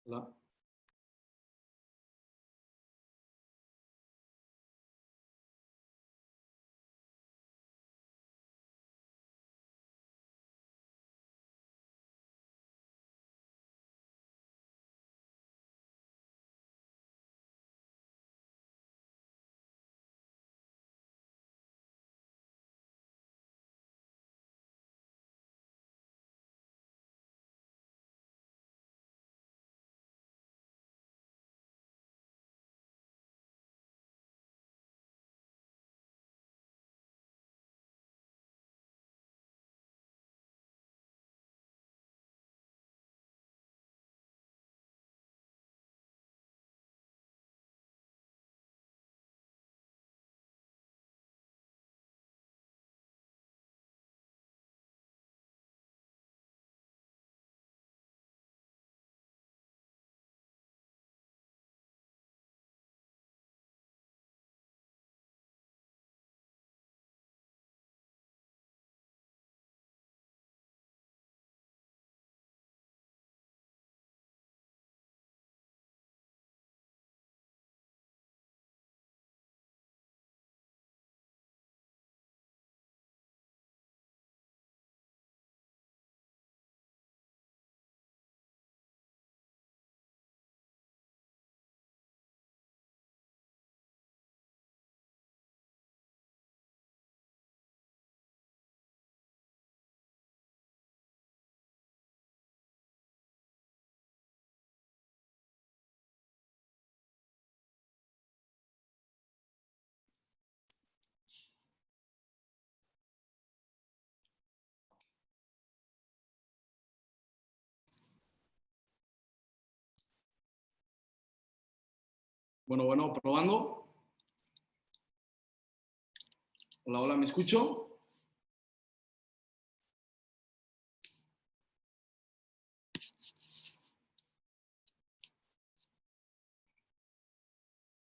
Hola. Bueno, probando. Hola, ¿me escucho?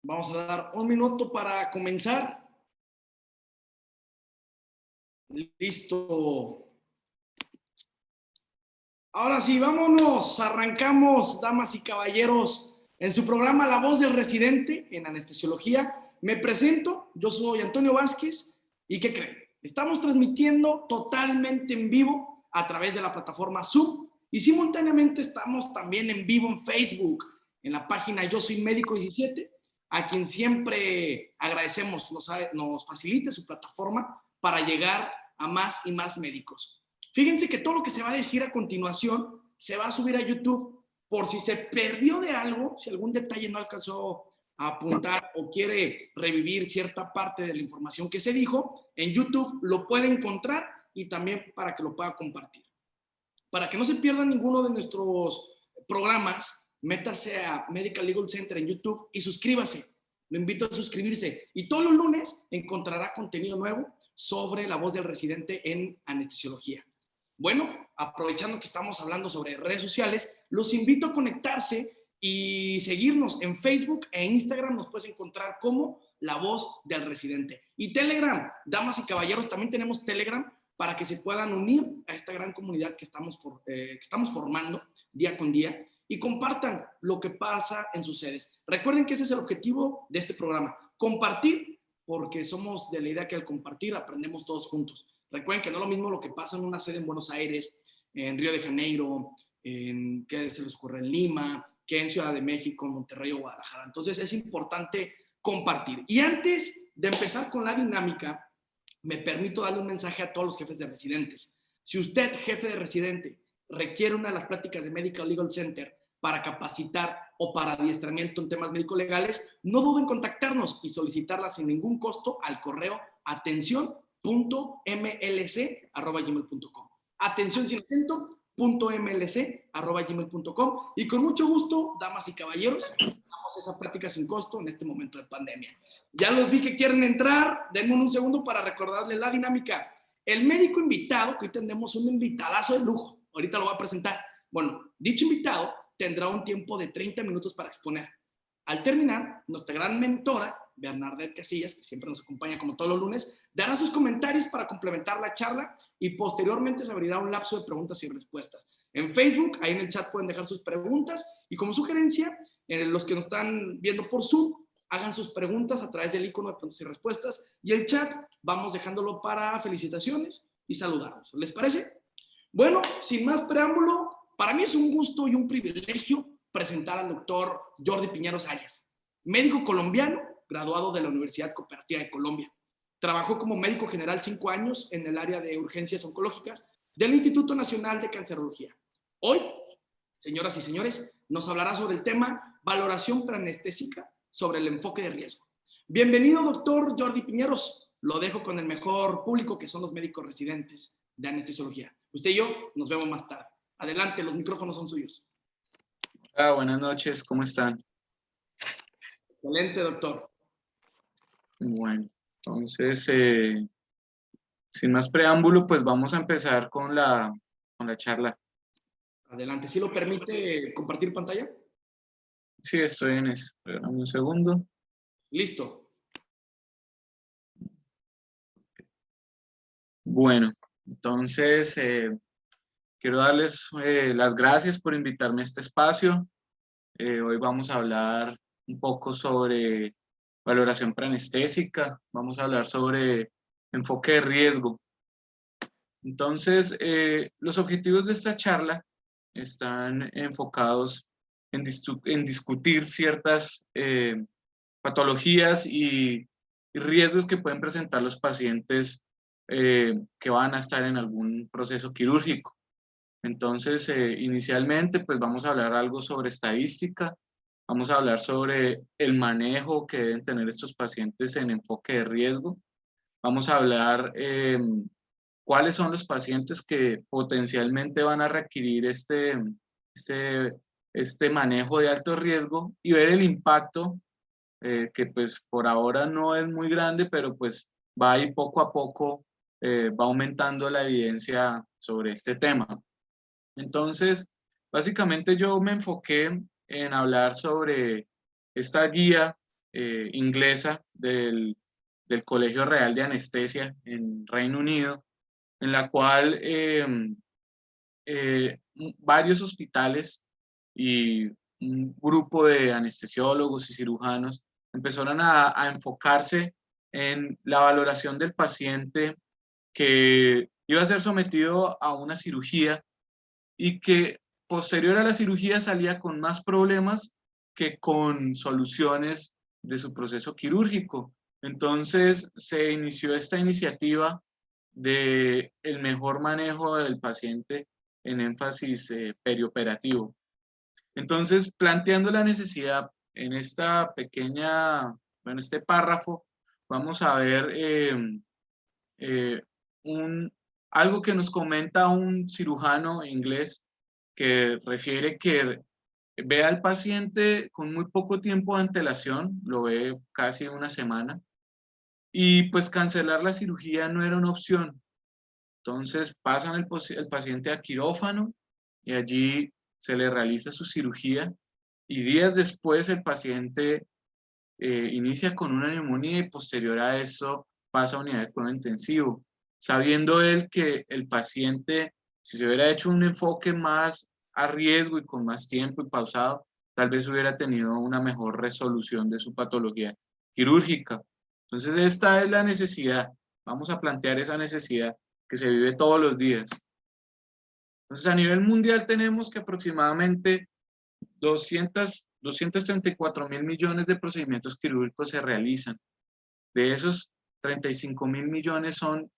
Vamos a dar un minuto para comenzar. Listo. Ahora sí, vámonos. Arrancamos, damas y caballeros, en su programa La Voz del Residente en Anestesiología. Me presento, yo soy Antonio Vázquez. ¿Y qué creen? Estamos transmitiendo totalmente en vivo a través de la plataforma Zoom y simultáneamente estamos también en vivo en Facebook, en la página Yo Soy Médico 17, a quien siempre agradecemos nos facilite su plataforma para llegar a más y más médicos. Fíjense que todo lo que se va a decir a continuación se va a subir a YouTube por si se perdió de algo, si algún detalle no alcanzó a apuntar o quiere revivir cierta parte de la información que se dijo, en YouTube lo puede encontrar y también para que lo pueda compartir. Para que no se pierda ninguno de nuestros programas, métase a Medical Legal Center en YouTube y suscríbase. Lo invito a suscribirse. Y todos los lunes encontrará contenido nuevo sobre La Voz del Residente en Anestesiología. Bueno, aprovechando que estamos hablando sobre redes sociales, los invito a conectarse y seguirnos en Facebook e Instagram. Nos puedes encontrar como La Voz del Residente. Y Telegram, damas y caballeros, también tenemos Telegram para que se puedan unir a esta gran comunidad que estamos formando día con día y compartan lo que pasa en sus sedes. Recuerden que ese es el objetivo de este programa, compartir, porque somos de la idea que al compartir aprendemos todos juntos. Recuerden que no es lo mismo lo que pasa en una sede en Buenos Aires, en Río de Janeiro, ¿qué se les ocurre? En Lima, que en Ciudad de México, Monterrey o Guadalajara. Entonces es importante compartir. Y antes de empezar con la dinámica, me permito darle un mensaje a todos los jefes de residentes. Si usted, jefe de residente, requiere una de las pláticas de Medical Legal Center para capacitar o para adiestramiento en temas médico-legales, no duden en contactarnos y solicitarlas sin ningún costo al correo atención.mlc@gmail.com. Atención sin acento, .mlc@gmail.com, y con mucho gusto, damas y caballeros, damos esa plática sin costo en este momento de pandemia. Ya los vi que quieren entrar, denme un segundo para recordarles la dinámica. El médico invitado, que hoy tendremos un invitadazo de lujo, ahorita lo voy a presentar. Bueno, dicho invitado tendrá un tiempo de 30 minutos para exponer. Al terminar, nuestra gran mentora Bernadette Casillas, que siempre nos acompaña como todos los lunes, dará sus comentarios para complementar la charla y posteriormente se abrirá un lapso de preguntas y respuestas. En Facebook, ahí en el chat pueden dejar sus preguntas y como sugerencia, los que nos están viendo por Zoom, hagan sus preguntas a través del icono de preguntas y respuestas y el chat vamos dejándolo para felicitaciones y saludarnos. ¿Les parece? Bueno, sin más preámbulo, para mí es un gusto y un privilegio presentar al doctor Jordi Piñeros Arias, médico colombiano, graduado de la Universidad Cooperativa de Colombia. Trabajó como médico general 5 años en el área de urgencias oncológicas del Instituto Nacional de Cancerología. Hoy, señoras y señores, nos hablará sobre el tema valoración preanestésica sobre el enfoque de riesgo. Bienvenido, doctor Jordi Piñeros. Lo dejo con el mejor público, que son los médicos residentes de anestesiología. Usted y yo nos vemos más tarde. Adelante, los micrófonos son suyos. Buenas noches, ¿cómo están? Excelente, doctor. Bueno, entonces, sin más preámbulo, pues vamos a empezar con la charla. Adelante, ¿sí lo permite compartir pantalla? Sí, estoy en eso. Espérame un segundo. Listo. Bueno, entonces, quiero darles las gracias por invitarme a este espacio. Hoy vamos a hablar un poco sobre valoración preanestésica, vamos a hablar sobre enfoque de riesgo. Entonces, los objetivos de esta charla están enfocados en discutir ciertas patologías y riesgos que pueden presentar los pacientes que van a estar en algún proceso quirúrgico. Entonces, inicialmente, pues vamos a hablar algo sobre estadística, vamos a hablar sobre el manejo que deben tener estos pacientes en enfoque de riesgo, vamos a hablar cuáles son los pacientes que potencialmente van a requerir este manejo de alto riesgo y ver el impacto que pues por ahora no es muy grande, pero pues va ahí poco a poco, va aumentando la evidencia sobre este tema. Entonces, básicamente yo me enfoqué en hablar sobre esta guía inglesa del Colegio Real de Anestesia en Reino Unido, en la cual varios hospitales y un grupo de anestesiólogos y cirujanos empezaron a enfocarse en la valoración del paciente que iba a ser sometido a una cirugía y que posterior a la cirugía salía con más problemas que con soluciones de su proceso quirúrgico. Entonces se inició esta iniciativa de el mejor manejo del paciente en énfasis perioperativo. Entonces, planteando la necesidad en esta pequeña, bueno, este párrafo, vamos a ver eh, algo que nos comenta un cirujano inglés que refiere que ve al paciente con muy poco tiempo de antelación, lo ve casi una semana, y pues cancelar la cirugía no era una opción. Entonces pasan el paciente a quirófano y allí se le realiza su cirugía y días después el paciente inicia con una neumonía y posterior a eso pasa a unidad de cuidado intensivo, sabiendo él que el paciente, si se hubiera hecho un enfoque más a riesgo y con más tiempo y pausado, tal vez hubiera tenido una mejor resolución de su patología quirúrgica. Entonces esta es la necesidad, vamos a plantear esa necesidad que se vive todos los días. Entonces a nivel mundial tenemos que aproximadamente 234 mil millones de procedimientos quirúrgicos se realizan. De esos, 35 mil millones son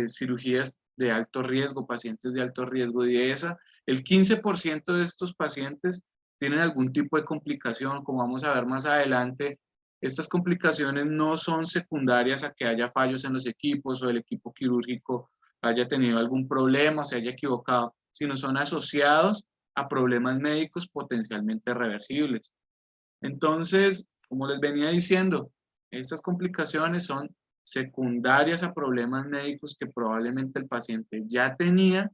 cirugías de alto riesgo, pacientes de alto riesgo. Y de esa, el 15% de estos pacientes tienen algún tipo de complicación, como vamos a ver más adelante. Estas complicaciones no son secundarias a que haya fallos en los equipos o el equipo quirúrgico haya tenido algún problema o se haya equivocado, sino son asociados a problemas médicos potencialmente reversibles. Entonces, como les venía diciendo, estas complicaciones son secundarias a problemas médicos que probablemente el paciente ya tenía,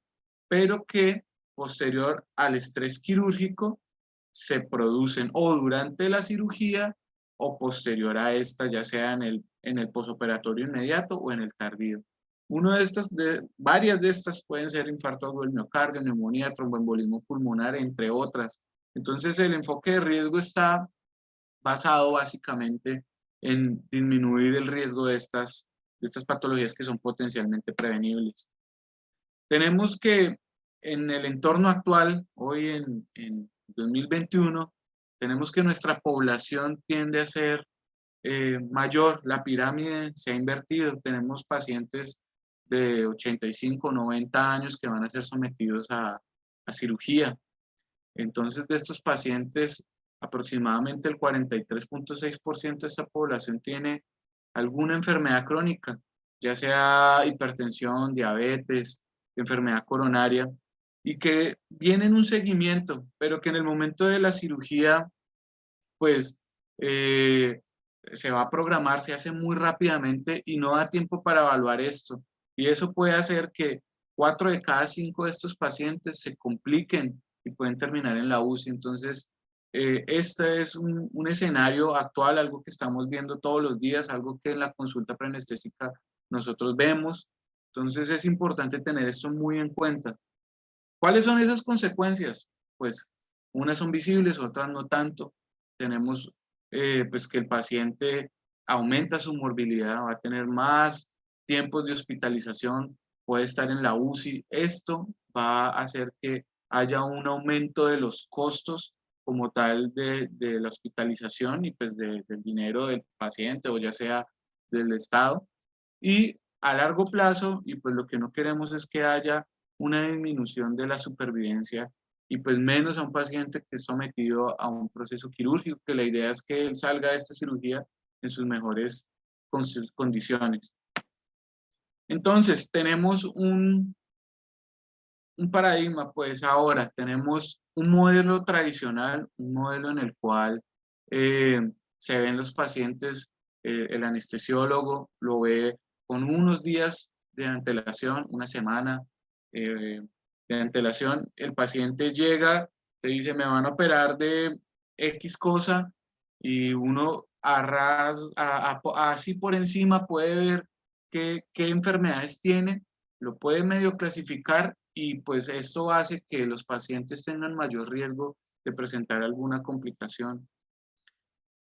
pero que posterior al estrés quirúrgico se producen o durante la cirugía o posterior a esta, ya sea en el posoperatorio inmediato o en el tardío. Varias de estas pueden ser infarto agudo del miocardio, neumonía, tromboembolismo pulmonar, entre otras. Entonces, el enfoque de riesgo está basado básicamente en disminuir el riesgo de estas patologías que son potencialmente prevenibles. Tenemos que en el entorno actual, hoy en 2021, tenemos que nuestra población tiende a ser mayor, la pirámide se ha invertido, tenemos pacientes de 85, 90 años que van a ser sometidos a cirugía. Entonces, de estos pacientes, aproximadamente el 43.6% de esta población tiene alguna enfermedad crónica, ya sea hipertensión, diabetes, enfermedad coronaria, y que viene en un seguimiento, pero que en el momento de la cirugía, pues, se va a programar, se hace muy rápidamente y no da tiempo para evaluar esto. Y eso puede hacer que 4 de cada 5 de estos pacientes se compliquen y pueden terminar en la UCI. Entonces, este es un escenario actual, algo que estamos viendo todos los días, algo que en la consulta preanestésica nosotros vemos. Entonces, es importante tener esto muy en cuenta. ¿Cuáles son esas consecuencias? Pues unas son visibles, otras no tanto. Tenemos pues que el paciente aumenta su morbilidad, va a tener más tiempos de hospitalización, puede estar en la UCI. Esto va a hacer que haya un aumento de los costos como tal de la hospitalización y pues del dinero del paciente o ya sea del Estado. Y a largo plazo, y pues lo que no queremos es que haya una disminución de la supervivencia y pues menos a un paciente que es sometido a un proceso quirúrgico, que la idea es que él salga de esta cirugía en sus mejores condiciones. Entonces, tenemos un paradigma, pues ahora tenemos un modelo tradicional, un modelo en el cual se ven los pacientes, el anestesiólogo lo ve con unos días de antelación, una semana de antelación, el paciente llega, te dice, me van a operar de X cosa, y uno así por encima puede ver qué enfermedades tiene, lo puede medio clasificar y pues esto hace que los pacientes tengan mayor riesgo de presentar alguna complicación.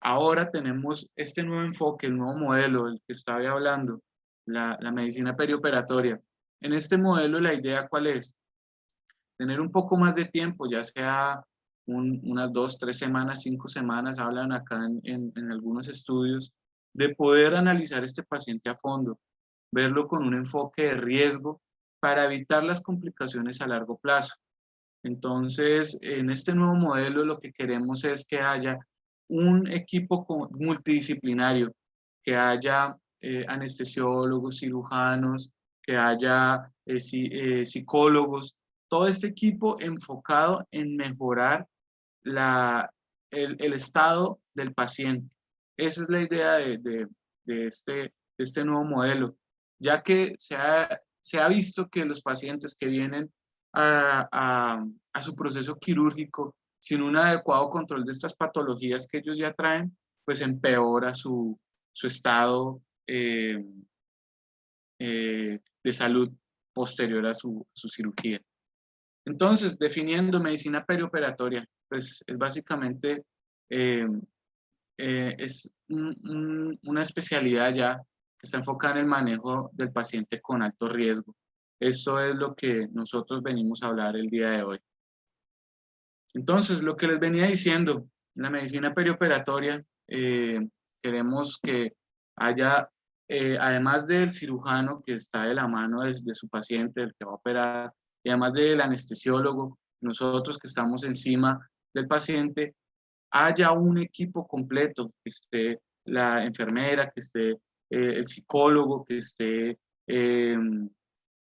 Ahora tenemos este nuevo enfoque, el nuevo modelo del que estaba hablando, la medicina perioperatoria. En este modelo la idea ¿cuál es? Tener un poco más de tiempo, ya sea unas 2, 3 semanas, 5 semanas, hablan acá en algunos estudios, de poder analizar este paciente a fondo, verlo con un enfoque de riesgo para evitar las complicaciones a largo plazo. Entonces, en este nuevo modelo lo que queremos es que haya un equipo multidisciplinario, que haya anestesiólogos, cirujanos, que haya psicólogos, todo este equipo enfocado en mejorar el estado del paciente. Esa es la idea de este nuevo modelo, ya que se ha visto que los pacientes que vienen a su proceso quirúrgico sin un adecuado control de estas patologías que ellos ya traen, pues empeora su estado de salud posterior a su cirugía. Entonces, definiendo medicina perioperatoria, pues es básicamente es una especialidad ya que está enfocada en el manejo del paciente con alto riesgo. Esto es lo que nosotros venimos a hablar el día de hoy. Entonces, lo que les venía diciendo, en la medicina perioperatoria, queremos que haya, además del cirujano que está de la mano de su paciente, el que va a operar, y además del anestesiólogo, nosotros que estamos encima del paciente, haya un equipo completo, que esté la enfermera, que esté el psicólogo, que esté el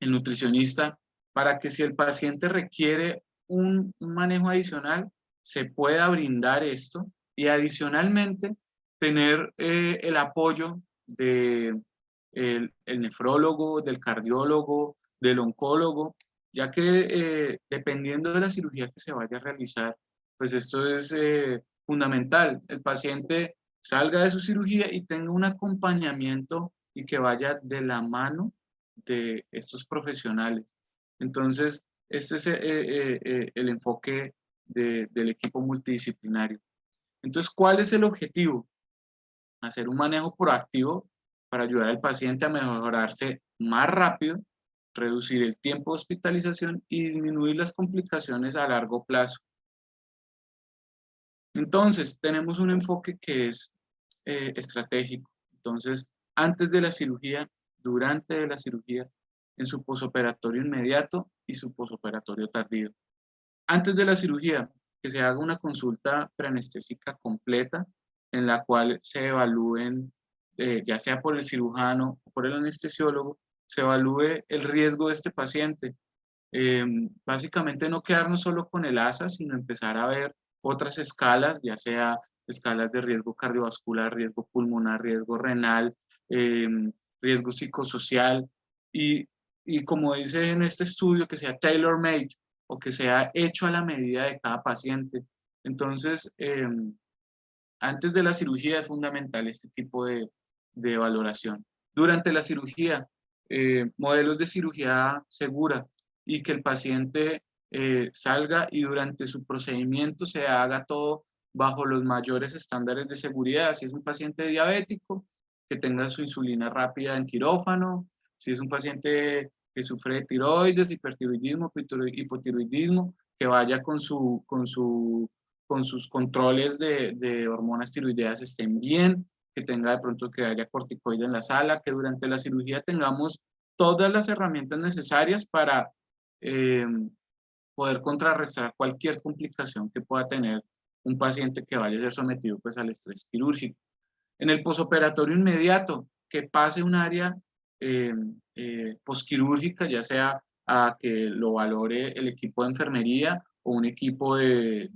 nutricionista, para que si el paciente requiere un manejo adicional, se pueda brindar esto y adicionalmente tener el apoyo del nefrólogo, del cardiólogo, del oncólogo, ya que dependiendo de la cirugía que se vaya a realizar, pues esto es fundamental. El paciente salga de su cirugía y tenga un acompañamiento y que vaya de la mano de estos profesionales. Entonces, este es el enfoque del equipo multidisciplinario. Entonces, ¿cuál es el objetivo? Hacer un manejo proactivo para ayudar al paciente a mejorarse más rápido, reducir el tiempo de hospitalización y disminuir las complicaciones a largo plazo. Entonces, tenemos un enfoque que es estratégico. Entonces, antes de la cirugía, durante la cirugía, en su posoperatorio inmediato y su posoperatorio tardío. Antes de la cirugía, que se haga una consulta preanestésica completa en la cual se evalúen, ya sea por el cirujano o por el anestesiólogo, se evalúe el riesgo de este paciente. Básicamente no quedarnos solo con el ASA, sino empezar a ver otras escalas, ya sea escalas de riesgo cardiovascular, riesgo pulmonar, riesgo renal, riesgo psicosocial, y, y como dice en este estudio, que sea tailor-made o que sea hecho a la medida de cada paciente. Entonces, antes de la cirugía es fundamental este tipo de valoración. Durante la cirugía, modelos de cirugía segura y que el paciente salga y durante su procedimiento se haga todo bajo los mayores estándares de seguridad. Si es un paciente diabético, que tenga su insulina rápida en quirófano. Si es un paciente que sufre de tiroides, hipertiroidismo, hipotiroidismo, que vaya con sus controles de hormonas tiroideas estén bien, que tenga de pronto que haya corticoide en la sala, que durante la cirugía tengamos todas las herramientas necesarias para eh, poder contrarrestar cualquier complicación que pueda tener un paciente que vaya a ser sometido pues, al estrés quirúrgico. En el posoperatorio inmediato, que pase un área posquirúrgica, ya sea a que lo valore el equipo de enfermería o un equipo de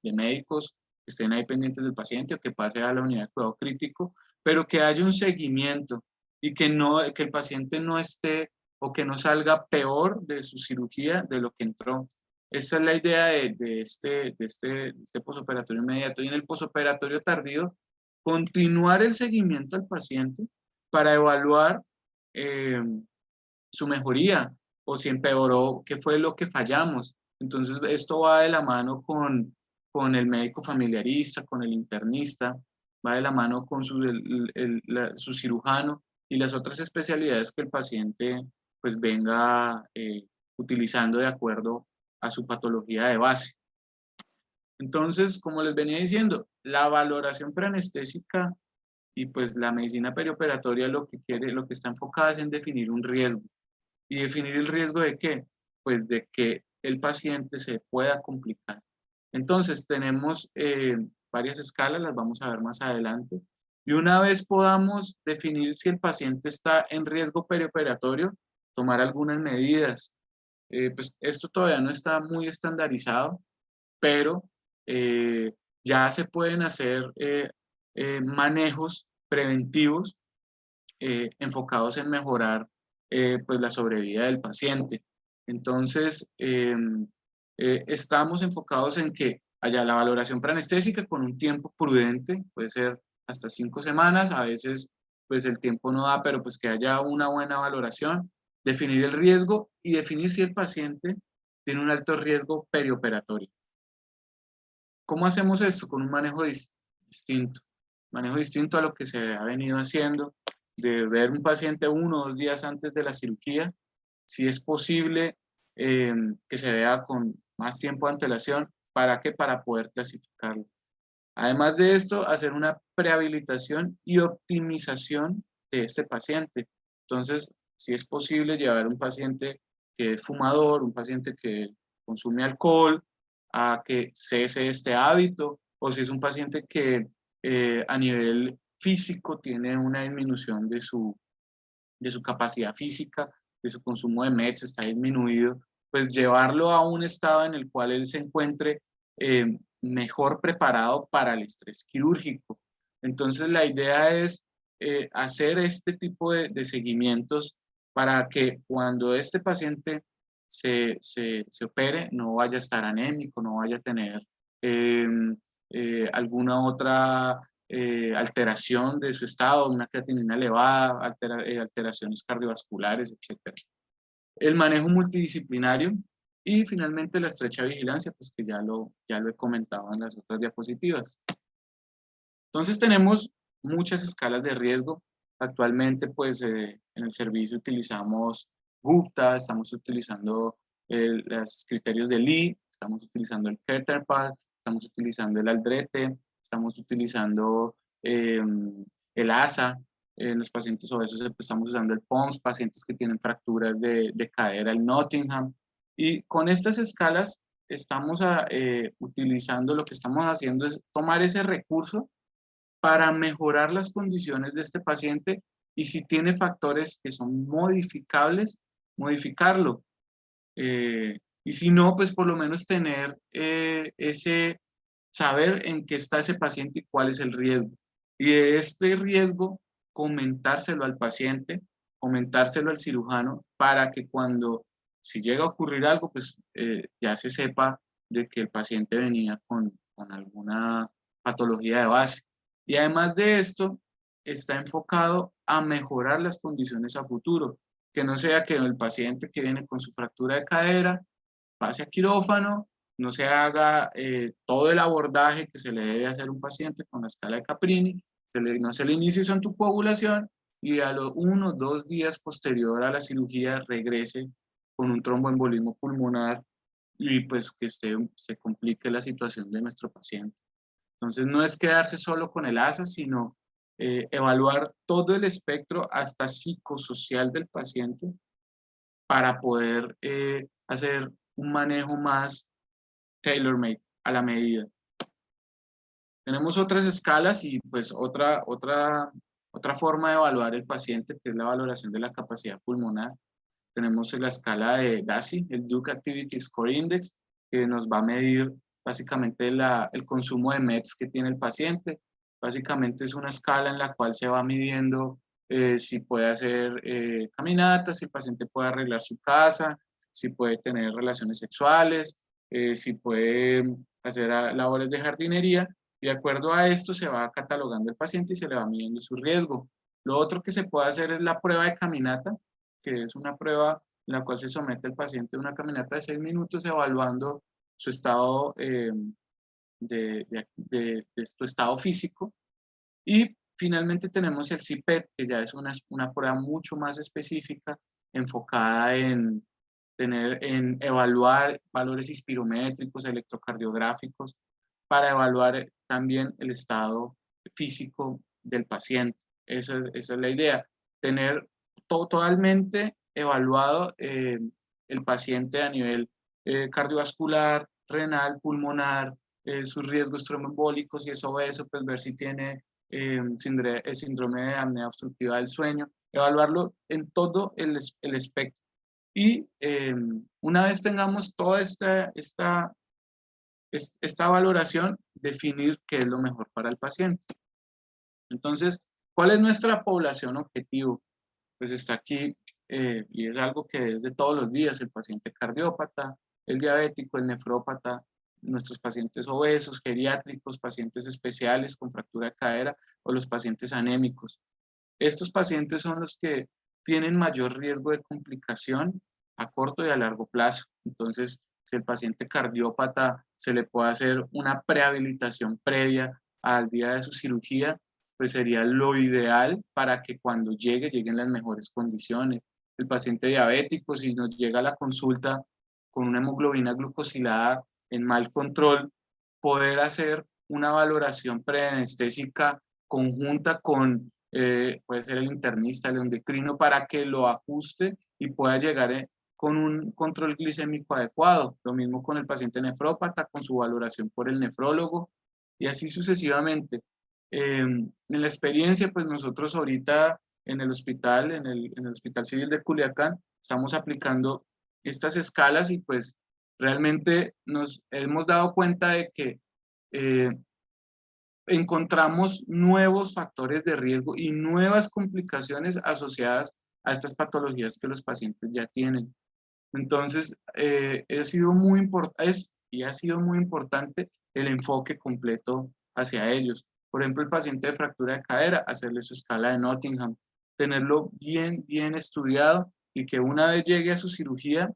médicos que estén ahí pendientes del paciente o que pase a la unidad de cuidado crítico, pero que haya un seguimiento y que el paciente no esté o que no salga peor de su cirugía de lo que entró. Esa es la idea de este posoperatorio inmediato. Y en el posoperatorio tardío, continuar el seguimiento al paciente para evaluar eh, su mejoría o si empeoró, qué fue lo que fallamos. Entonces, esto va de la mano con el médico familiarista, con el internista, va de la mano con su cirujano y las otras especialidades que el paciente pues venga utilizando de acuerdo a su patología de base. Entonces, como les venía diciendo, la valoración preanestésica y pues la medicina perioperatoria lo que quiere, lo que está enfocada es en definir un riesgo. ¿Y definir el riesgo de qué? Pues de que el paciente se pueda complicar. Entonces, tenemos varias escalas, las vamos a ver más adelante. Y una vez podamos definir si el paciente está en riesgo perioperatorio, tomar algunas medidas. Pues esto todavía no está muy estandarizado, pero ya se pueden hacer manejos preventivos enfocados en mejorar pues la sobrevida del paciente. Entonces, estamos enfocados en que haya la valoración preanestésica con un tiempo prudente, puede ser hasta 5 semanas, a veces pues el tiempo no da, pero pues que haya una buena valoración, definir el riesgo y definir si el paciente tiene un alto riesgo perioperatorio. ¿Cómo hacemos esto? Con un manejo distinto. Manejo distinto a lo que se ha venido haciendo, de ver un paciente 1 o 2 días antes de la cirugía, si es posible que se vea con más tiempo de antelación. ¿Para qué? Para poder clasificarlo. Además de esto, hacer una prehabilitación y optimización de este paciente. Entonces, si es posible llevar un paciente que es fumador, un paciente que consume alcohol, a que cese este hábito, o si es un paciente que a nivel físico tiene una disminución de su capacidad física, de su consumo de meds está disminuido, pues llevarlo a un estado en el cual él se encuentre mejor preparado para el estrés quirúrgico. Entonces la idea es hacer este tipo de seguimientos para que cuando este paciente se opere no vaya a estar anémico, no vaya a tener alguna otra alteración de su estado, una creatinina elevada, alteraciones cardiovasculares, etc. El manejo multidisciplinario y finalmente la estrecha vigilancia, pues que ya lo he comentado en las otras diapositivas. Entonces tenemos muchas escalas de riesgo. Actualmente, pues en el servicio utilizamos Gupta, estamos utilizando los criterios de Lee, estamos utilizando el Ketterpal, estamos utilizando el Aldrete, estamos utilizando el ASA. En los pacientes obesos estamos usando el POMS, pacientes que tienen fracturas de cadera, el Nottingham. Y con estas escalas estamos utilizando, lo que estamos haciendo es tomar ese recurso para mejorar las condiciones de este paciente y si tiene factores que son modificables, modificarlo. Y si no, pues por lo menos tener ese saber en qué está ese paciente y cuál es el riesgo. Y de este riesgo, comentárselo al paciente, comentárselo al cirujano, para que cuando, si llega a ocurrir algo, pues ya se sepa de que el paciente venía con alguna patología de base. Y además de esto, está enfocado a mejorar las condiciones a futuro, que no sea que el paciente que viene con su fractura de cadera pase a quirófano, no se haga todo el abordaje que se le debe hacer a un paciente con la escala de Caprini, no se le inicie su anticoagulación y a los 1 o 2 días posterior a la cirugía regrese con un tromboembolismo pulmonar y pues que se complique la situación de nuestro paciente. Entonces no es quedarse solo con el ASA, sino evaluar todo el espectro hasta psicosocial del paciente para poder hacer un manejo más tailor-made, a la medida. Tenemos otras escalas y pues otra forma de evaluar el paciente, que es la valoración de la capacidad pulmonar. Tenemos la escala de DASI, el Duke Activity Score Index, que nos va a medir básicamente el consumo de METs que tiene el paciente. Básicamente es una escala en la cual se va midiendo si puede hacer caminatas, si el paciente puede arreglar su casa, si puede tener relaciones sexuales, si puede hacer labores de jardinería. Y de acuerdo a esto se va catalogando el paciente y se le va midiendo su riesgo. Lo otro que se puede hacer es la prueba de caminata, que es una prueba en la cual se somete el paciente a una caminata de 6 minutos evaluando su estado, su estado físico. Y finalmente tenemos el CPET, que ya es una prueba mucho más específica, enfocada en evaluar valores espirométricos, electrocardiográficos, para evaluar también el estado físico del paciente. Esa es la idea, tener totalmente evaluado el paciente a nivel cardiovascular, renal, pulmonar, sus riesgos tromboembólicos, si es obeso, pues ver si tiene el síndrome de apnea obstructiva del sueño, evaluarlo en todo el espectro. Y una vez tengamos toda esta valoración, definir qué es lo mejor para el paciente. Entonces, ¿cuál es nuestra población objetivo? Pues está aquí y es algo que es de todos los días: el paciente cardiópata, el diabético, el nefrópata, nuestros pacientes obesos, geriátricos, pacientes especiales con fractura de cadera o los pacientes anémicos. Estos pacientes son los que tienen mayor riesgo de complicación a corto y a largo plazo. Entonces, si el paciente cardiópata se le puede hacer una prehabilitación previa al día de su cirugía, pues sería lo ideal para que cuando lleguen las mejores condiciones. El paciente diabético, si nos llega a la consulta con una hemoglobina glucosilada en mal control, poder hacer una valoración preanestésica conjunta con, puede ser el internista, el endocrino, para que lo ajuste y pueda llegar con un control glicémico adecuado. Lo mismo con el paciente nefrópata, con su valoración por el nefrólogo, y así sucesivamente. En la experiencia, pues nosotros ahorita en el hospital, en el Hospital Civil de Culiacán, estamos aplicando estas escalas y pues realmente nos hemos dado cuenta de que encontramos nuevos factores de riesgo y nuevas complicaciones asociadas a estas patologías que los pacientes ya tienen. Entonces, ha sido muy importante el enfoque completo hacia ellos. Por ejemplo, el paciente de fractura de cadera, hacerle su escala de Nottingham, tenerlo bien estudiado y que una vez llegue a su cirugía,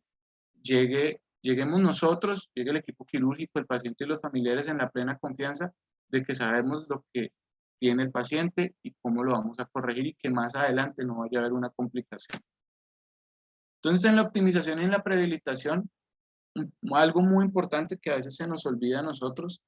lleguemos nosotros, llegue el equipo quirúrgico, el paciente y los familiares en la plena confianza de que sabemos lo que tiene el paciente y cómo lo vamos a corregir y que más adelante no vaya a haber una complicación. Entonces, en la optimización y en la prehabilitación, algo muy importante que a veces se nos olvida a nosotros,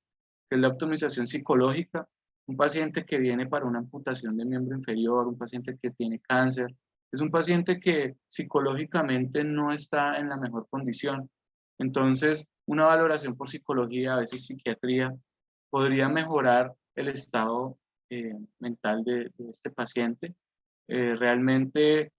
que es la optimización psicológica. Un paciente que viene para una amputación de miembro inferior, un paciente que tiene cáncer, es un paciente que psicológicamente no está en la mejor condición. Entonces, una valoración por psicología, a veces psiquiatría, podría mejorar el estado mental de este paciente. Realmente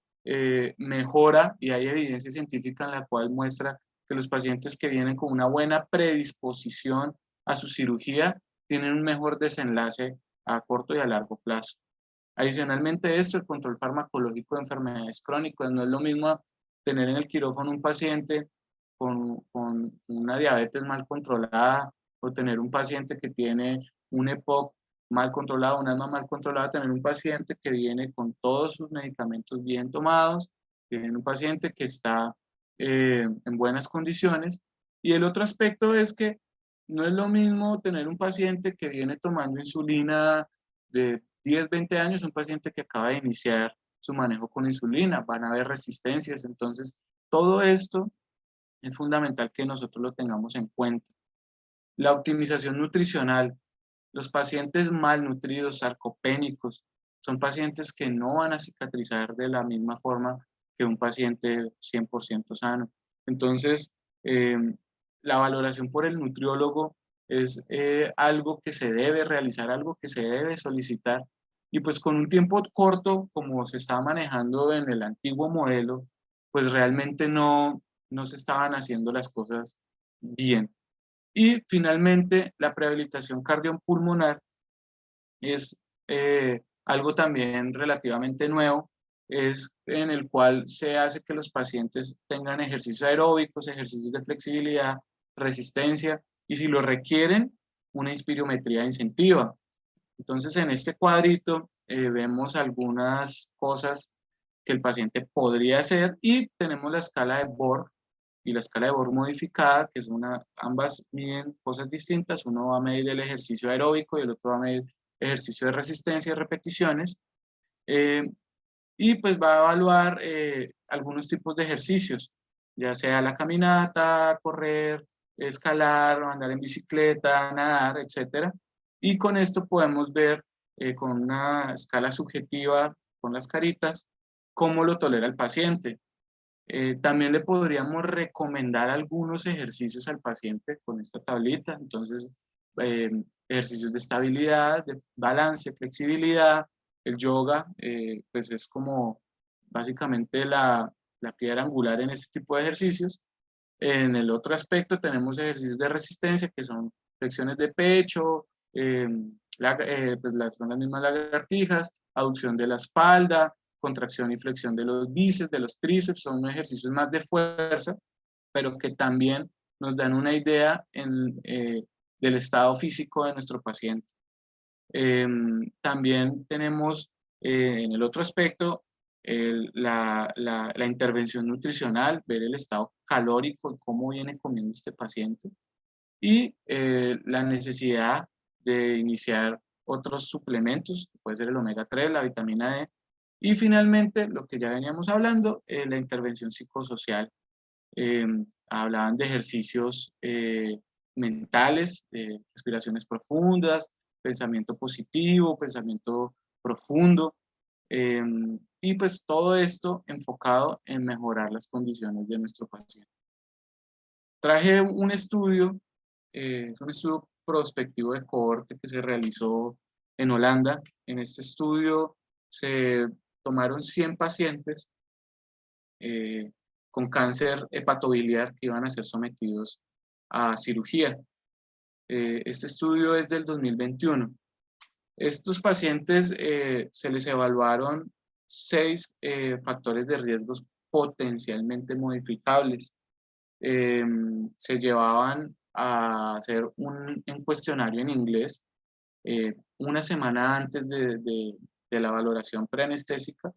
mejora, y hay evidencia científica en la cual muestra que los pacientes que vienen con una buena predisposición a su cirugía tienen un mejor desenlace a corto y a largo plazo. Adicionalmente a esto, el control farmacológico de enfermedades crónicas. No es lo mismo tener en el quirófano un paciente con una diabetes mal controlada o tener un paciente que tiene un EPOC mal controlado, un asma mal controlada, tener un paciente que viene con todos sus medicamentos bien tomados, tener un paciente que está en buenas condiciones. Y el otro aspecto es que no es lo mismo tener un paciente que viene tomando insulina de 10, 20 años, un paciente que acaba de iniciar su manejo con insulina, van a haber resistencias. Entonces, todo esto es fundamental que nosotros lo tengamos en cuenta. La optimización nutricional. Los pacientes malnutridos, sarcopénicos, son pacientes que no van a cicatrizar de la misma forma que un paciente 100% sano. Entonces, la valoración por el nutriólogo es algo que se debe realizar, algo que se debe solicitar. Y pues con un tiempo corto, como se estaba manejando en el antiguo modelo, pues realmente no se estaban haciendo las cosas bien. Y finalmente, la prehabilitación cardiopulmonar es algo también relativamente nuevo, es en el cual se hace que los pacientes tengan ejercicios aeróbicos, ejercicios de flexibilidad, resistencia y si lo requieren, una inspirometría incentiva. Entonces, en este cuadrito vemos algunas cosas que el paciente podría hacer y tenemos la escala de Borg y la escala de Borg modificada, que ambas miden cosas distintas. Uno va a medir el ejercicio aeróbico y el otro va a medir ejercicio de resistencia y repeticiones. Y pues va a evaluar algunos tipos de ejercicios, ya sea la caminata, correr, escalar, andar en bicicleta, nadar, etc. Y con esto podemos ver con una escala subjetiva, con las caritas, cómo lo tolera el paciente. También le podríamos recomendar algunos ejercicios al paciente con esta tablita. Entonces, eh, ejercicios de estabilidad, de balance, flexibilidad. El yoga, pues es como básicamente la piedra angular en este tipo de ejercicios. En el otro aspecto tenemos ejercicios de resistencia, que son flexiones de pecho, pues son las mismas lagartijas, aducción de la espalda, contracción y flexión de los bíceps, de los tríceps, son ejercicios más de fuerza, pero que también nos dan una idea del estado físico de nuestro paciente. También tenemos en el otro aspecto la intervención nutricional, ver el estado calórico, cómo viene comiendo este paciente y la necesidad de iniciar otros suplementos, puede ser el omega 3, la vitamina D, y finalmente lo que ya veníamos hablando, la intervención psicosocial. Hablaban de ejercicios mentales, respiraciones profundas, pensamiento positivo, pensamiento profundo, y pues todo esto enfocado en mejorar las condiciones de nuestro paciente. Traje es un estudio prospectivo de cohorte que se realizó en Holanda. En este estudio se tomaron 100 pacientes con cáncer hepatobiliar que iban a ser sometidos a cirugía. Este estudio es del 2021. Estos pacientes se les evaluaron 6 factores de riesgos potencialmente modificables. Se llevaban a hacer un cuestionario en inglés una semana antes de la valoración preanestésica,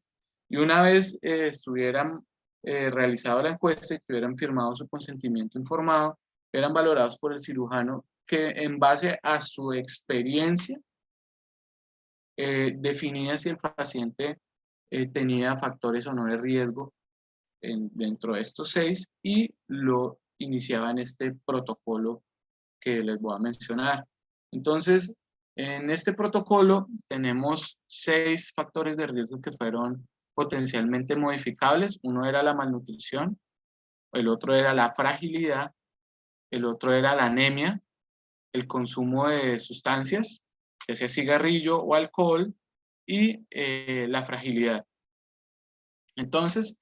y una vez estuvieran realizado la encuesta y que hubieran firmado su consentimiento informado, eran valorados por el cirujano que en base a su experiencia definía si el paciente tenía factores o no de riesgo dentro de estos 6 y lo iniciaba en este protocolo que les voy a mencionar. Entonces, en este protocolo tenemos 6 factores de riesgo que fueron potencialmente modificables. Uno era la malnutrición, el otro era la fragilidad, el otro era la anemia, el consumo de sustancias, ya sea cigarrillo o alcohol, y la fragilidad. Entonces,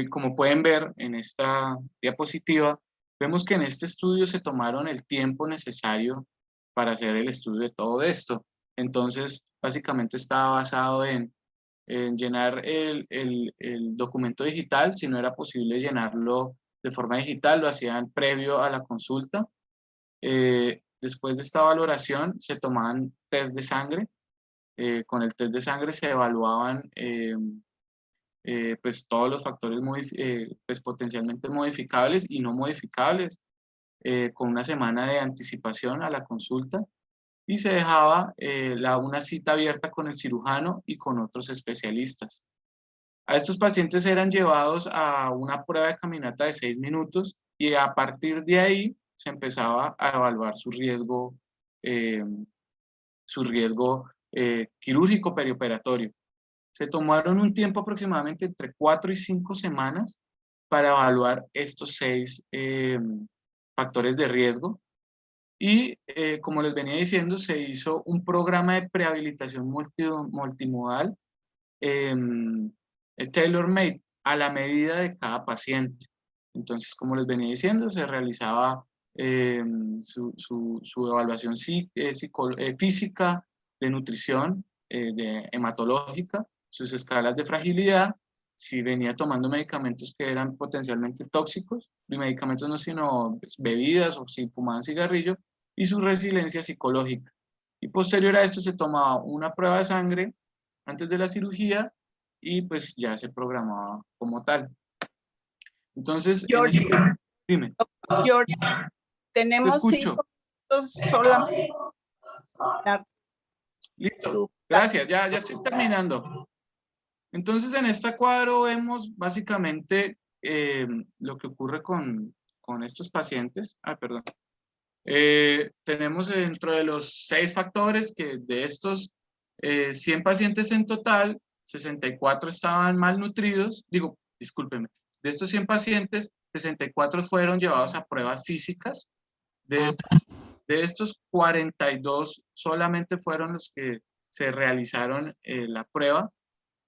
como pueden ver en esta diapositiva, vemos que en este estudio se tomaron el tiempo necesario para hacer el estudio de todo esto. Entonces, básicamente estaba basado en llenar el documento digital. Si no era posible llenarlo de forma digital, lo hacían previo a la consulta. Después de esta valoración, se tomaban test de sangre. Con el test de sangre se evaluaban pues todos los factores pues potencialmente modificables y no modificables, con una semana de anticipación a la consulta, y se dejaba una cita abierta con el cirujano y con otros especialistas. A estos pacientes eran llevados a una prueba de caminata de 6 minutos y a partir de ahí se empezaba a evaluar su riesgo quirúrgico perioperatorio. Se tomaron un tiempo aproximadamente entre 4 y 5 semanas para evaluar estos 6 factores de riesgo. Y como les venía diciendo, se hizo un programa de prehabilitación multimodal tailor-made a la medida de cada paciente. Entonces, como les venía diciendo, se realizaba su evaluación física, de nutrición, de hematológica, sus escalas de fragilidad, si venía tomando medicamentos que eran potencialmente tóxicos, y medicamentos no sino pues, bebidas o si fumaban cigarrillo, y su resiliencia psicológica. Y posterior a esto se tomaba una prueba de sangre antes de la cirugía y pues ya se programaba como tal. Entonces, dime. George, Te tenemos escucho. 5 minutos solamente. Listo, gracias, ya estoy terminando. Entonces, en este cuadro vemos básicamente lo que ocurre con estos pacientes. Perdón. Tenemos dentro de los 6 factores que de estos 100 pacientes en total, 64 estaban malnutridos. Digo, discúlpenme, de estos 100 pacientes, 64 fueron llevados a pruebas físicas. De estos 42 solamente fueron los que se realizaron la prueba.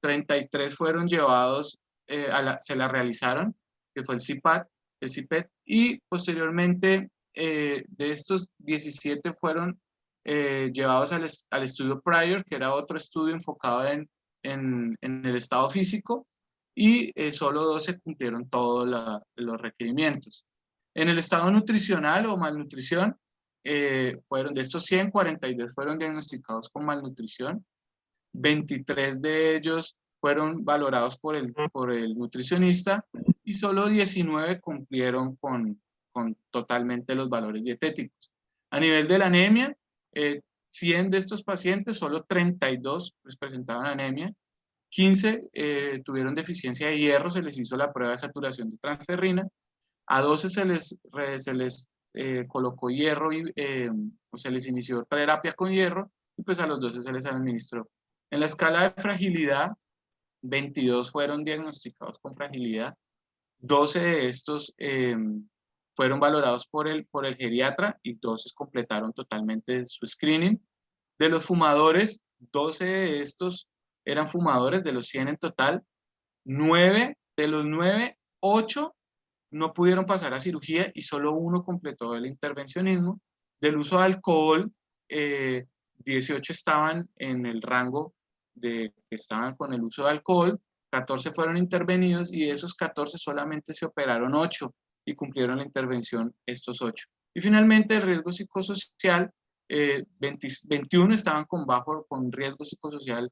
33 fueron llevados, se la realizaron, que fue el CIPET, y posteriormente de estos 17 fueron llevados al estudio Prior, que era otro estudio enfocado en el estado físico, y solo 12 cumplieron todos los requerimientos. En el estado nutricional o malnutrición, fueron de estos 100, 42 fueron diagnosticados con malnutrición, 23 de ellos fueron valorados por el nutricionista y solo 19 cumplieron con totalmente los valores dietéticos. A nivel de la anemia, 100 de estos pacientes, solo 32 pues, presentaban anemia, 15 tuvieron deficiencia de hierro, se les hizo la prueba de saturación de transferrina, a 12 se les colocó hierro o se les inició terapia con hierro y pues a los 12 se les administró. En la escala de fragilidad, 22 fueron diagnosticados con fragilidad, 12 de estos fueron valorados por el geriatra y 12 completaron totalmente su screening. De los fumadores, 12 de estos eran fumadores, de los 100 en total, 9 de los 9, 8 no pudieron pasar a cirugía y solo 1 completó el intervencionismo. Del uso de alcohol, 18 estaban en el rango de que estaban con el uso de alcohol, 14 fueron intervenidos y de esos 14 solamente se operaron 8 y cumplieron la intervención estos 8. Y finalmente el riesgo psicosocial, 21 estaban con riesgo psicosocial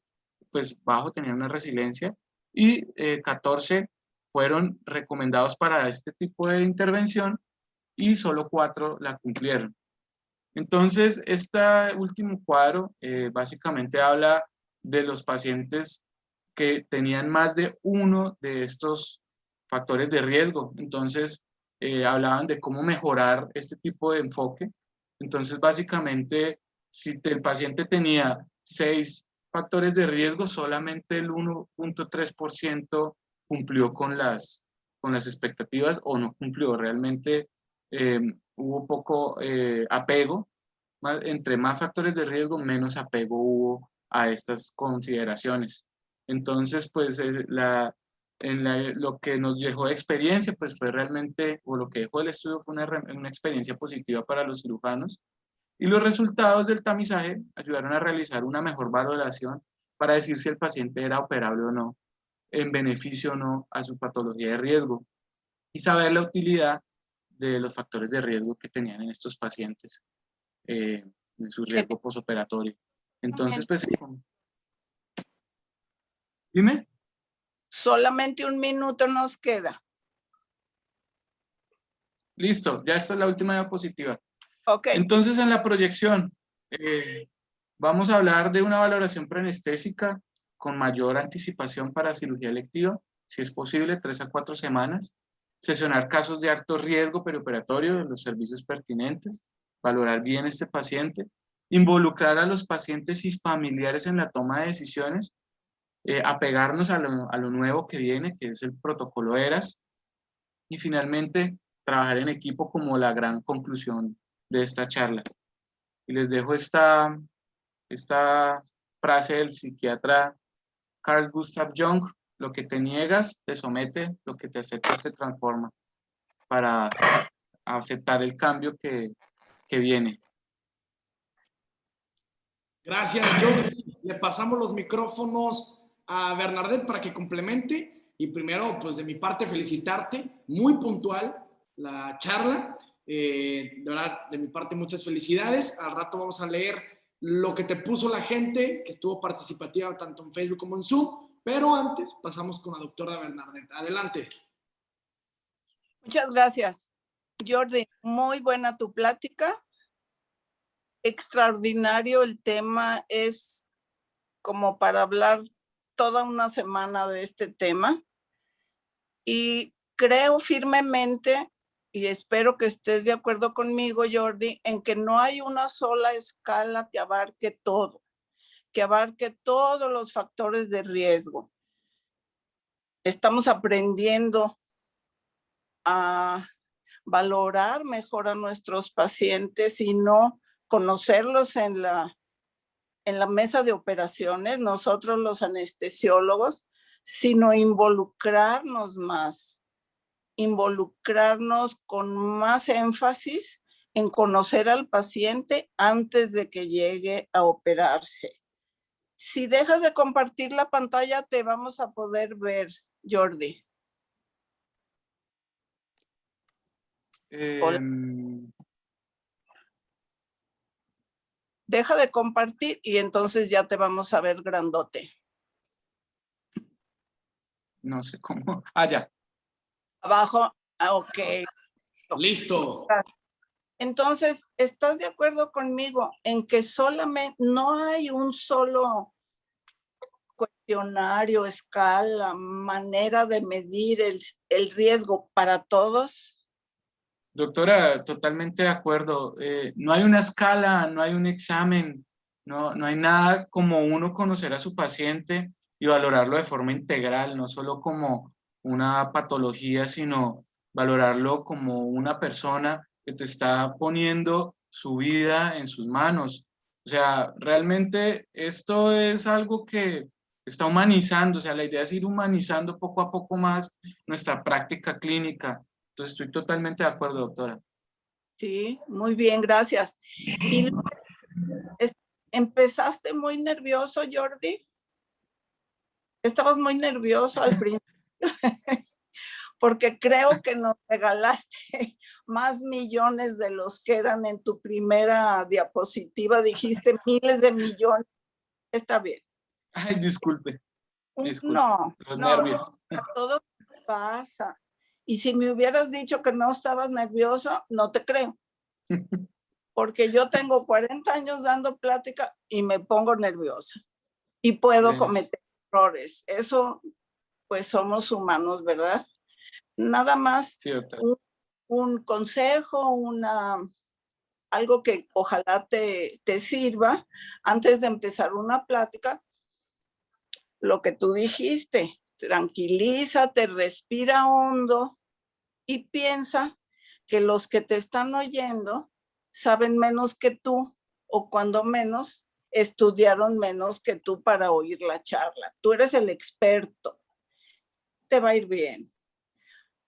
pues bajo, tenían una resiliencia, y 14 fueron recomendados para este tipo de intervención y solo 4 la cumplieron. Entonces, este último cuadro básicamente habla de los pacientes que tenían más de uno de estos factores de riesgo. Entonces, hablaban de cómo mejorar este tipo de enfoque. Entonces, básicamente, si el paciente tenía 6 factores de riesgo, solamente el 1.3% cumplió con las expectativas o no cumplió. Realmente hubo poco apego. Entre más factores de riesgo, menos apego hubo a estas consideraciones. Entonces, pues lo que nos dejó de experiencia, pues fue realmente, o lo que dejó el estudio fue una experiencia positiva para los cirujanos, y los resultados del tamizaje ayudaron a realizar una mejor valoración para decir si el paciente era operable o no, en beneficio o no a su patología de riesgo, y saber la utilidad de los factores de riesgo que tenían en estos pacientes, en su riesgo posoperatorio. Entonces, pues, dime. Solamente un minuto nos queda. Listo, ya esta es la última diapositiva. Ok. Entonces, en la proyección, vamos a hablar de una valoración preanestésica con mayor anticipación para cirugía electiva, si es posible, 3 a 4 semanas, sesionar casos de alto riesgo perioperatorio en los servicios pertinentes, valorar bien este paciente, involucrar a los pacientes y familiares en la toma de decisiones, apegarnos a lo nuevo que viene, que es el protocolo ERAS, y finalmente trabajar en equipo como la gran conclusión de esta charla. Y les dejo esta frase del psiquiatra Carl Gustav Jung: lo que te niegas te somete, lo que te aceptas te transforma, para aceptar el cambio que viene. Gracias, Jordi. Le pasamos los micrófonos a Bernadette para que complemente. Y primero, pues de mi parte, felicitarte. Muy puntual la charla. De verdad, de mi parte, muchas felicidades. Al rato vamos a leer lo que te puso la gente, que estuvo participativa tanto en Facebook como en Zoom. Pero antes, pasamos con la doctora Bernadette. Adelante. Muchas gracias, Jordi. Muy buena tu plática. Extraordinario el tema, es como para hablar toda una semana de este tema, y creo firmemente, y espero que estés de acuerdo conmigo, Jordi, en que no hay una sola escala que abarque todo, que abarque todos los factores de riesgo. Estamos aprendiendo a valorar mejor a nuestros pacientes y no conocerlos en la mesa de operaciones, nosotros los anestesiólogos, sino involucrarnos más, involucrarnos con más énfasis en conocer al paciente antes de que llegue a operarse. Si dejas de compartir la pantalla, te vamos a poder ver, Jordi. Hola. Deja de compartir y entonces ya te vamos a ver grandote. No sé cómo. Ah, ya. Abajo. Ok. Listo. Entonces, ¿estás de acuerdo conmigo en que solamente no hay un solo cuestionario, escala, manera de medir el riesgo para todos? Doctora, totalmente de acuerdo. No hay una escala, no hay un examen, no hay nada como uno conocer a su paciente y valorarlo de forma integral, no solo como una patología, sino valorarlo como una persona que te está poniendo su vida en sus manos. O sea, realmente esto es algo que está humanizando, o sea, la idea es ir humanizando poco a poco más nuestra práctica clínica. Entonces, estoy totalmente de acuerdo, doctora. Sí, muy bien, gracias. Y empezaste muy nervioso, Jordi. Estabas muy nervioso al principio. porque creo que nos regalaste más millones de los que eran en tu primera diapositiva. Dijiste miles de millones. Está bien. Ay, disculpe. No, Los no, nervios. todo pasa. Y si me hubieras dicho que no estabas nervioso, no te creo. Porque yo tengo 40 años dando plática y me pongo nerviosa. Y puedo cometer errores. Eso, pues somos humanos, ¿verdad? Nada más Sí, un consejo, algo que ojalá te sirva antes de empezar una plática. Lo que tú dijiste, tranquilízate, respira hondo y piensa que los que te están oyendo saben menos que tú, o cuando menos estudiaron menos que tú para oír la charla. Tú eres el experto. Te va a ir bien.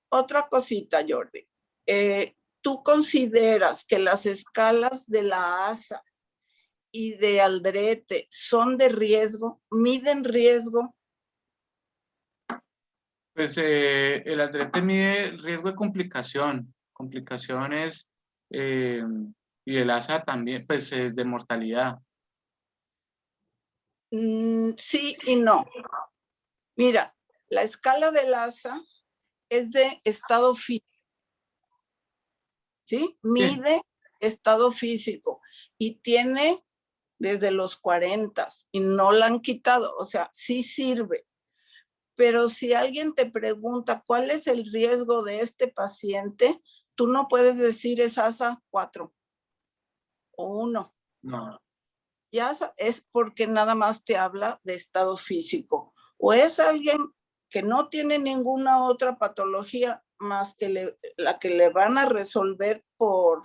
Otra cosita, Jordi. ¿Tú consideras que las escalas de la ASA y de Aldrete son de riesgo? ¿Miden riesgo? Pues el Aldrete mide riesgo de complicaciones, y el ASA también, pues es de mortalidad. Sí y no. Mira, la escala del ASA es de estado físico, ¿sí? Mide estado físico y tiene desde los 40 y no la han quitado, o sea, sí sirve. Pero si alguien te pregunta cuál es el riesgo de este paciente, tú no puedes decir es ASA 4 o 1. No. Ya es porque nada más te habla de estado físico. O es alguien que no tiene ninguna otra patología más que la que le van a resolver por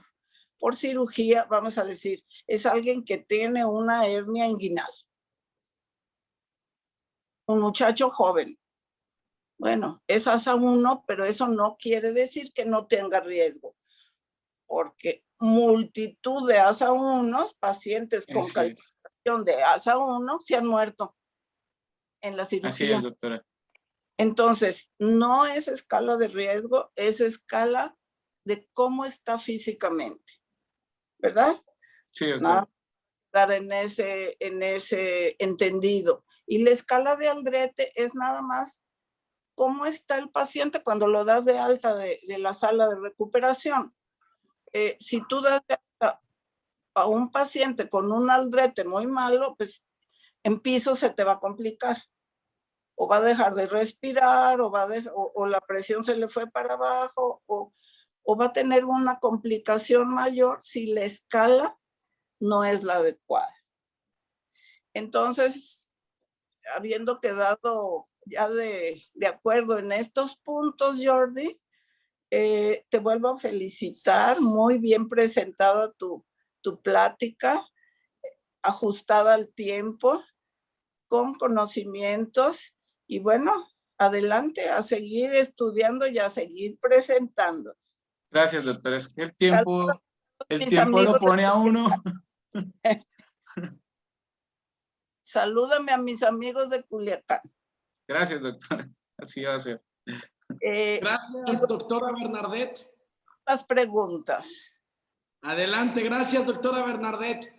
cirugía, vamos a decir, es alguien que tiene una hernia inguinal. Un muchacho joven. Bueno, es ASA 1, pero eso no quiere decir que no tenga riesgo, porque multitud de ASA 1, pacientes con calificación de ASA 1, se han muerto en la cirugía. Así es, doctora. Entonces, no es escala de riesgo, es escala de cómo está físicamente, ¿verdad? Sí, doctora. Dar en ese entendido. Y la escala de Aldrete es nada más cómo está el paciente cuando lo das de alta de la sala de recuperación. Si tú das de alta a un paciente con un Aldrete muy malo, pues en piso se te va a complicar. O va a dejar de respirar, o la presión se le fue para abajo, o va a tener una complicación mayor si la escala no es la adecuada. Entonces, habiendo quedado ya de acuerdo en estos puntos, Jordi, te vuelvo a felicitar. Muy bien presentada tu plática, ajustada al tiempo, con conocimientos, y bueno, adelante a seguir estudiando y a seguir presentando. Gracias, doctora. Es que el tiempo lo pone a uno. Salúdame a mis amigos de Culiacán. Gracias, doctora. Así va a ser. Gracias, doctora Bernadette. Las preguntas. Adelante, gracias, doctora Bernadette,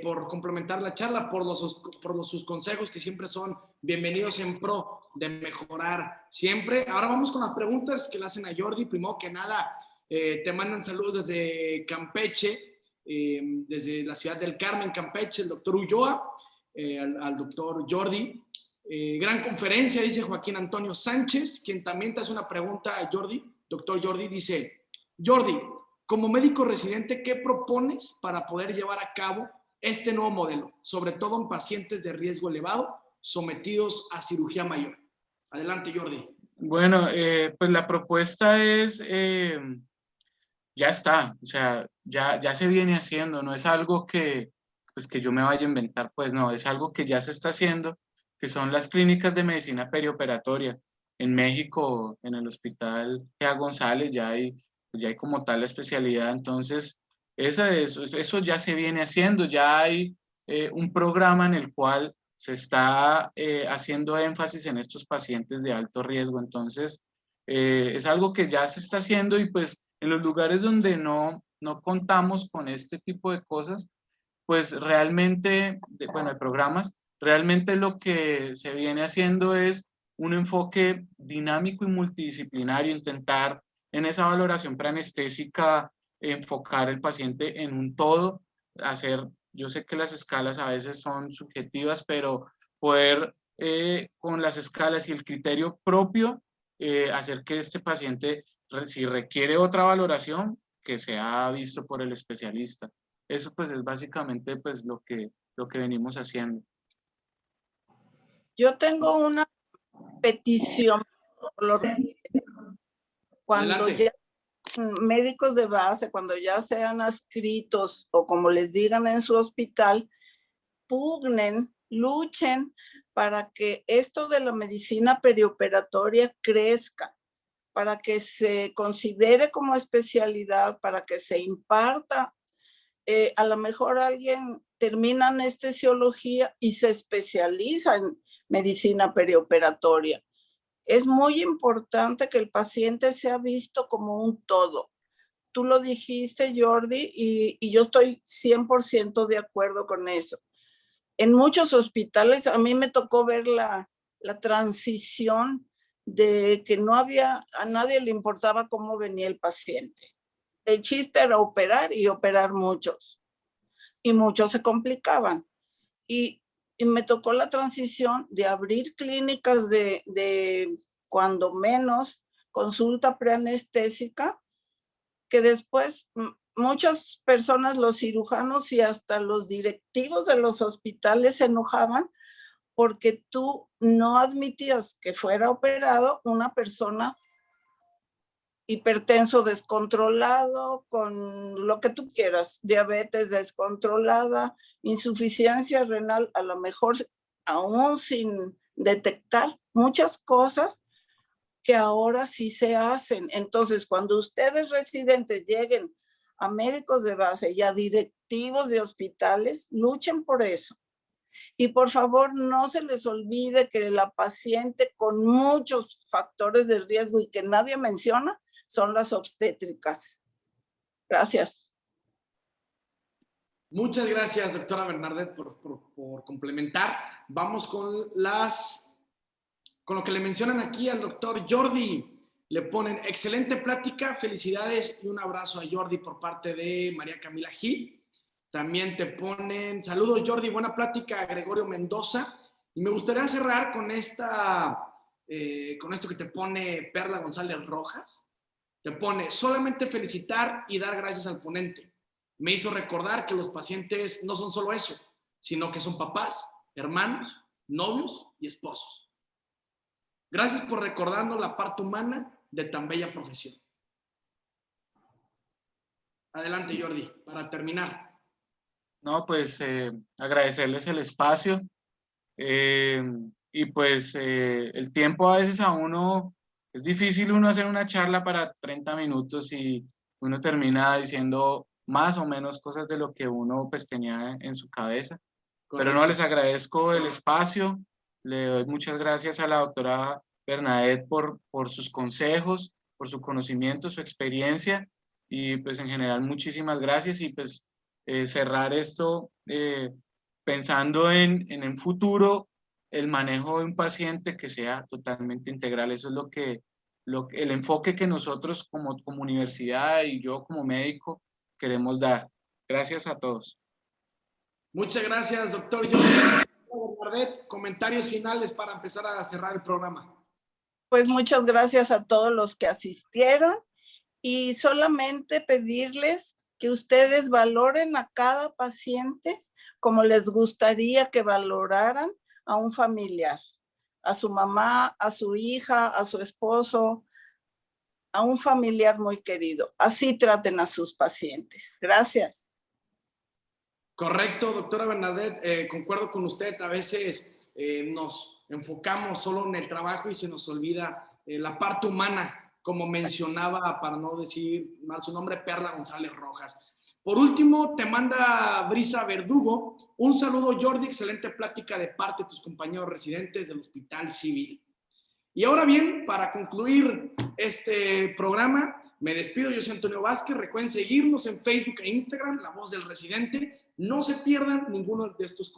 por complementar la charla, por sus consejos que siempre son bienvenidos en pro de mejorar siempre. Ahora vamos con las preguntas que le hacen a Jordi. Primero que nada, te mandan saludos desde Campeche, desde la ciudad del Carmen, Campeche, el doctor Ulloa, al doctor Jordi. Gran conferencia, dice Joaquín Antonio Sánchez, quien también te hace una pregunta a Jordi. Doctor Jordi dice: Jordi, como médico residente, ¿qué propones para poder llevar a cabo este nuevo modelo, sobre todo en pacientes de riesgo elevado sometidos a cirugía mayor? Adelante, Jordi. Bueno, pues la propuesta es, ya está, o sea, ya se viene haciendo, no es algo que yo me vaya a inventar, pues no, es algo que ya se está haciendo, que son las clínicas de medicina perioperatoria. En México, en el hospital Gea González, ya hay como tal la especialidad. Entonces, eso ya se viene haciendo, ya hay un programa en el cual se está haciendo énfasis en estos pacientes de alto riesgo. Entonces, Es algo que ya se está haciendo y pues en los lugares donde no contamos con este tipo de cosas, pues realmente, bueno, de programas, realmente lo que se viene haciendo es un enfoque dinámico y multidisciplinario, intentar en esa valoración preanestésica enfocar el paciente en un todo, hacer, yo sé que las escalas a veces son subjetivas, pero poder con las escalas y el criterio propio hacer que este paciente, si requiere otra valoración, que sea visto por el especialista. Eso pues es básicamente pues lo que venimos haciendo. Yo tengo una petición. Cuando Adelante. ya médicos de base, cuando ya sean adscritos o como les digan en su hospital, pugnen, luchen para que esto de la medicina perioperatoria crezca, para que se considere como especialidad, para que se imparta. A lo mejor alguien termina anestesiología y se especializa en medicina perioperatoria. Es muy importante que el paciente sea visto como un todo. Tú lo dijiste, Jordi, y yo estoy 100% de acuerdo con eso. En muchos hospitales, a mí me tocó ver la transición de que no había, a nadie le importaba cómo venía el paciente. El chiste era operar y operar muchos. Y muchos se complicaban. Y me tocó la transición de abrir clínicas de cuando menos consulta preanestésica, que después muchas personas, los cirujanos y hasta los directivos de los hospitales se enojaban porque tú no admitías que fuera operado una persona hipertenso descontrolado, con lo que tú quieras, diabetes descontrolada, insuficiencia renal, a lo mejor aún sin detectar muchas cosas que ahora sí se hacen. Entonces, cuando ustedes residentes lleguen a médicos de base y a directivos de hospitales, luchen por eso. Y por favor, no se les olvide que la paciente con muchos factores de riesgo y que nadie menciona son las obstétricas. Gracias. Muchas gracias, doctora Bernadette, por complementar. Vamos con lo que le mencionan aquí al doctor Jordi. Le ponen excelente plática, felicidades y un abrazo a Jordi por parte de María Camila Gil. También te ponen saludos Jordi, buena plática a Gregorio Mendoza. Y me gustaría cerrar con esto que te pone Perla González Rojas. Te pone solamente felicitar y dar gracias al ponente. Me hizo recordar que los pacientes no son solo eso, sino que son papás, hermanos, novios y esposos. Gracias por recordarnos la parte humana de tan bella profesión. Adelante, Jordi, para terminar. No, pues agradecerles el espacio y pues el tiempo a veces a uno, es difícil uno hacer una charla para 30 minutos y uno termina diciendo más o menos cosas de lo que uno pues tenía en su cabeza. Correcto. Pero no, les agradezco el espacio, le doy muchas gracias a la doctora Bernadette por sus consejos, por su conocimiento, su experiencia y pues en general muchísimas gracias y pues cerrar esto pensando en un futuro, el manejo de un paciente que sea totalmente integral. Eso es el enfoque que nosotros como universidad y yo como médico queremos dar. Gracias a todos. Muchas gracias, doctor Jordi. Comentarios finales para empezar a cerrar el programa. Pues muchas gracias a todos los que asistieron y solamente pedirles que ustedes valoren a cada paciente como les gustaría que valoraran a un familiar, a su mamá, a su hija, a su esposo, a un familiar muy querido. Así traten a sus pacientes. Gracias. Correcto, doctora Bernadette, concuerdo con usted. A veces nos enfocamos solo en el trabajo y se nos olvida la parte humana, como mencionaba, para no decir mal su nombre, Perla González Rojas. Por último, te manda Brisa Verdugo. Un saludo, Jordi, excelente plática de parte de tus compañeros residentes del Hospital Civil. Y ahora bien, para concluir este programa. Me despido, yo soy Antonio Vázquez. Recuerden seguirnos en Facebook e Instagram, La Voz del Residente. No se pierdan ninguno de estos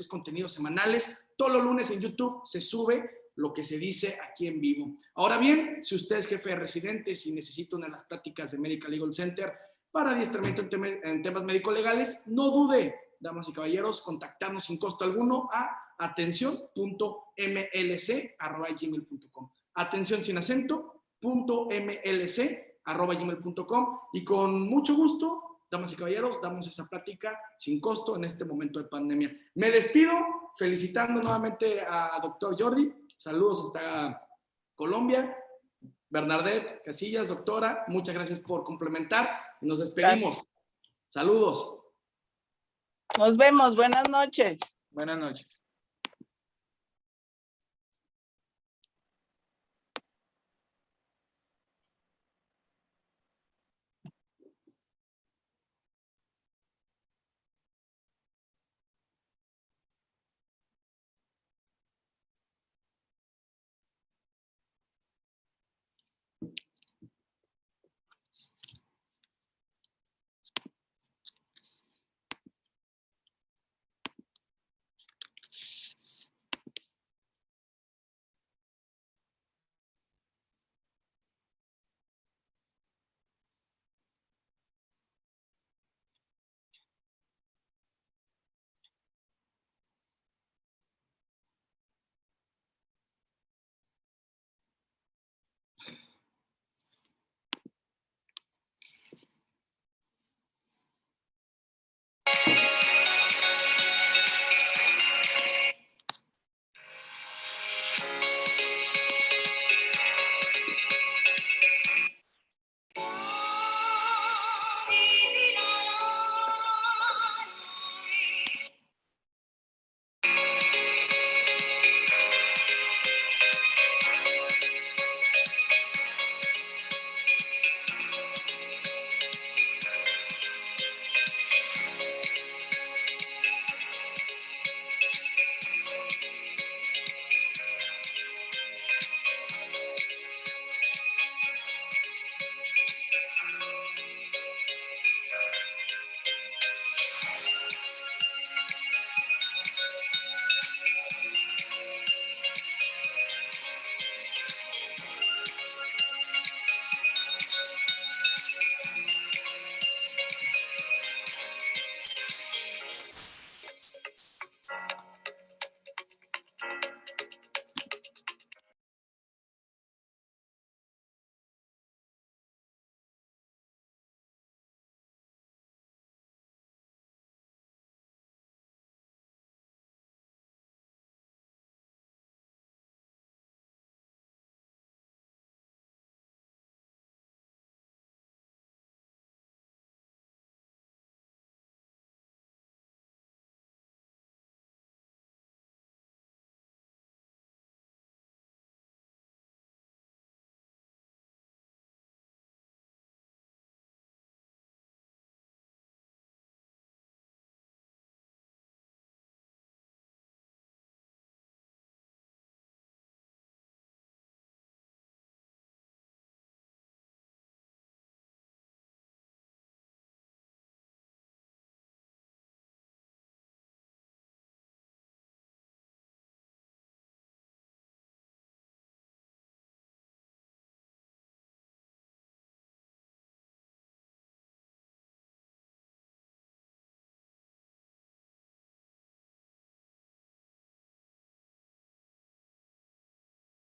contenidos semanales. Todos los lunes en YouTube se sube lo que se dice aquí en vivo. Ahora bien, si usted es jefe de residentes y necesita una de las pláticas de Medical Legal Center para adiestramiento en temas médico-legales, no dude, damas y caballeros, contactarnos sin costo alguno a atención.mlc@gmail.com. Atención sin acento, .mlc@gmail.com, y con mucho gusto, damas y caballeros, damos esa plática sin costo en este momento de pandemia. Me despido felicitando nuevamente a doctor Jordi. Saludos hasta Colombia. Bernadette Casillas, doctora, muchas gracias por complementar. Nos despedimos. Gracias. Saludos. Nos vemos. Buenas noches. Buenas noches.